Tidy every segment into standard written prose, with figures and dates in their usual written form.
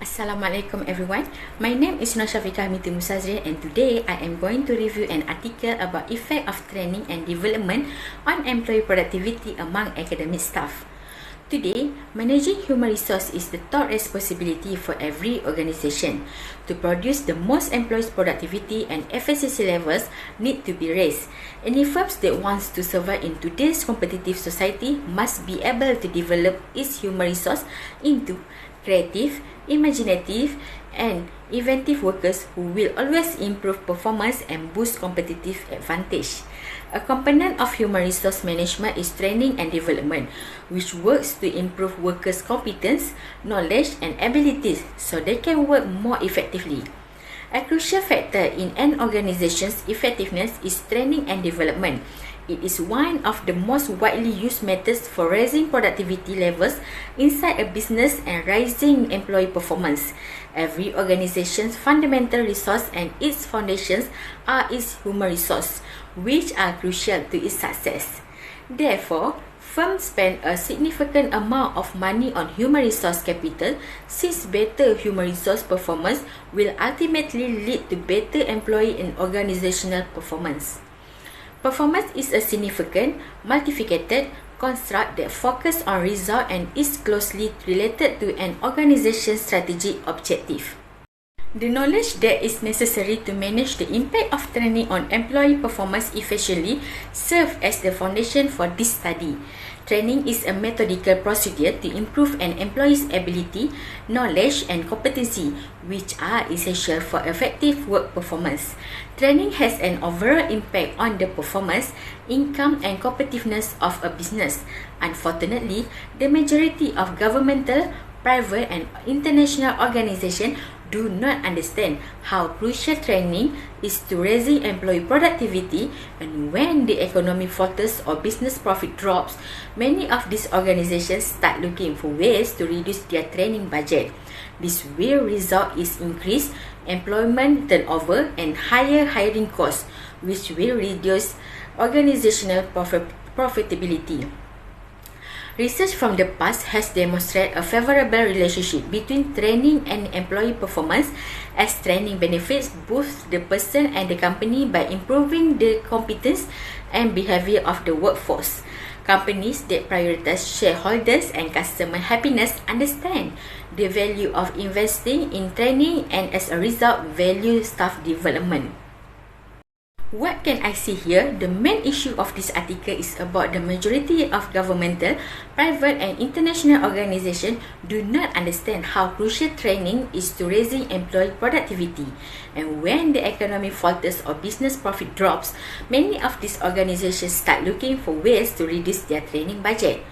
Assalamualaikum everyone. My name is Nur Syafiqah Hamiti Musazrin and today I am going to review an article about effect of training and development on employee productivity among academic staff. Today, managing human resource is the top responsibility for every organization. To produce the most employees' productivity and efficiency levels need to be raised. Any firms that wants to survive in today's competitive society must be able to develop its human resource into creative, imaginative, and inventive workers who will always improve performance and boost competitive advantage. A component of human resource management is training and development, which works to improve workers' competence, knowledge, and abilities so they can work more effectively. A crucial factor in an organization's effectiveness is training and development. It is one of the most widely used methods for raising productivity levels inside a business and raising employee performance. Every organization's fundamental resource and its foundations are its human resource, which are crucial to its success. Therefore, firms spend a significant amount of money on human resource capital since better human resource performance will ultimately lead to better employee and organizational performance. Performance is a significant, multifaceted construct that focuses on result and is closely related to an organization's strategic objective. The knowledge that is necessary to manage the impact of training on employee performance efficiently serves as the foundation for this study. Training is a methodical procedure to improve an employee's ability, knowledge, and competency, which are essential for effective work performance. Training has an overall impact on the performance, income, and competitiveness of a business. Unfortunately, the majority of governmental, private, and international organizations do not understand how crucial training is to raising employee productivity, and when the economy falters or business profit drops, many of these organizations start looking for ways to reduce their training budget. This will result in increased employment turnover and higher hiring costs, which will reduce organizational profitability. Research from the past has demonstrated a favorable relationship between training and employee performance, as training benefits both the person and the company by improving the competence and behavior of the workforce. Companies that prioritize shareholders and customer happiness understand the value of investing in training and as a result value staff development. What can I see here? The main issue of this article is about the majority of governmental, private, and international organizations do not understand how crucial training is to raising employee productivity. And when the economy falters or business profit drops, many of these organizations start looking for ways to reduce their training budget.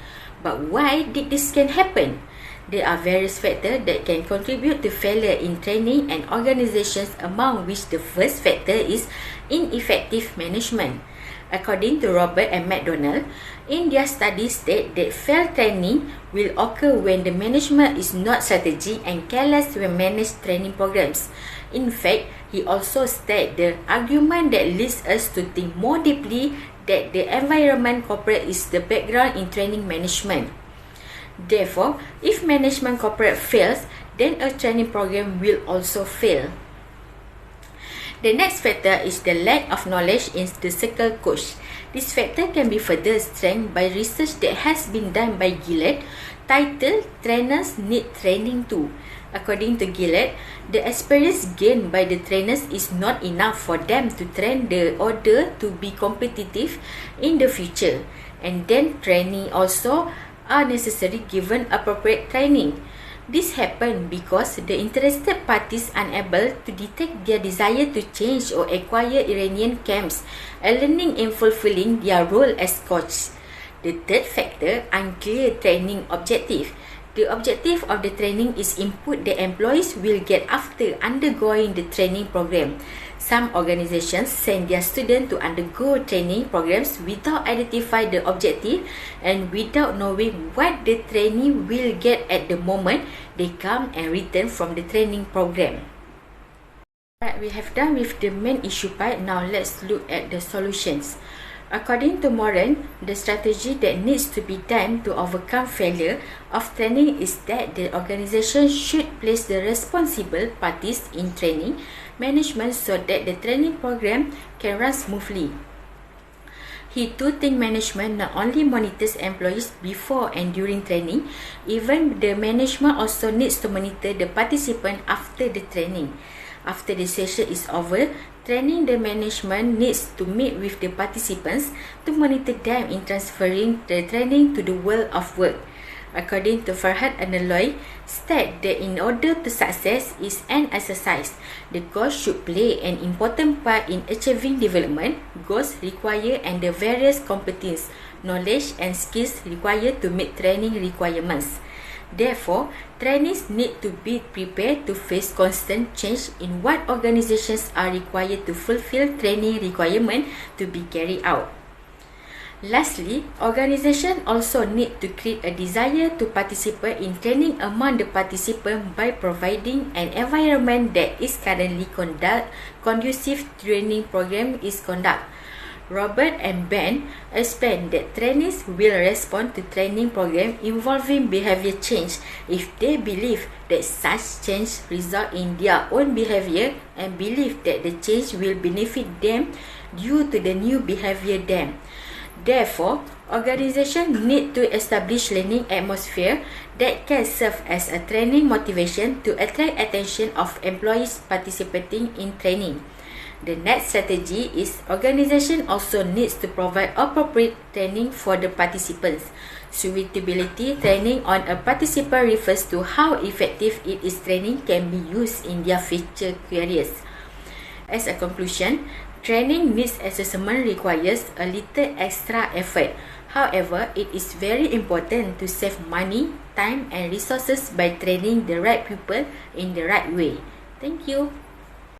But why did this can happen? There are various factors that can contribute to failure in training and organizations, among which the first factor is ineffective management. According to Robert and McDonald, in their study state that failed training will occur when the management is not strategic and careless when managed training programs. In fact, he also stated the argument that leads us to think more deeply that the environment corporate is the background in training management. Therefore, if management corporate fails, then a training program will also fail. The next factor is the lack of knowledge in the circle coach. This factor can be further strengthened by research that has been done by Gillett, titled Trainers Need Training Too. According to Gillett, the experience gained by the trainers is not enough for them to train the order to be competitive in the future, and then training also are necessary given appropriate training. This happens because the interested parties are unable to detect their desire to change or acquire Iranian camps and learning and fulfilling their role as coach. The third factor, unclear training objective. The objective of the training is input the employees will get after undergoing the training program. Some organizations send their students to undergo training programs without identifying the objective and without knowing what the trainee will get at the moment they come and return from the training program. Alright, we have done with the main issue part. Now let's look at the solutions. According to Moran, the strategy that needs to be done to overcome failure of training is that the organisation should place the responsible parties in training management so that the training program can run smoothly. He too thinks management not only monitors employees before and during training, even the management also needs to monitor the participant after the training. After the session is over, the management needs to meet with the participants to monitor them in transferring the training to the world of work. According to Farhad Analoi, state that in order to success is an exercise, the coach should play an important part in achieving development goals required and the various competence, knowledge and skills required to meet training requirements. Therefore, trainees need to be prepared to face constant change in what organizations are required to fulfill training requirements to be carried out. Lastly, organizations also need to create a desire to participate in training among the participants by providing an environment that is currently conducive training program is conducted. Robert and Ben explain that trainees will respond to training program involving behavior change if they believe that such change result in their own behavior and believe that the change will benefit them due to the new behavior them. Therefore, organizations need to establish learning atmosphere that can serve as a training motivation to attract attention of employees participating in training. The next strategy is organization also needs to provide appropriate training for the participants. Suitability training on a participant refers to how effective it is training can be used in their future careers. As a conclusion, training needs assessment requires a little extra effort. However, it is very important to save money, time and resources by training the right people in the right way. Thank you.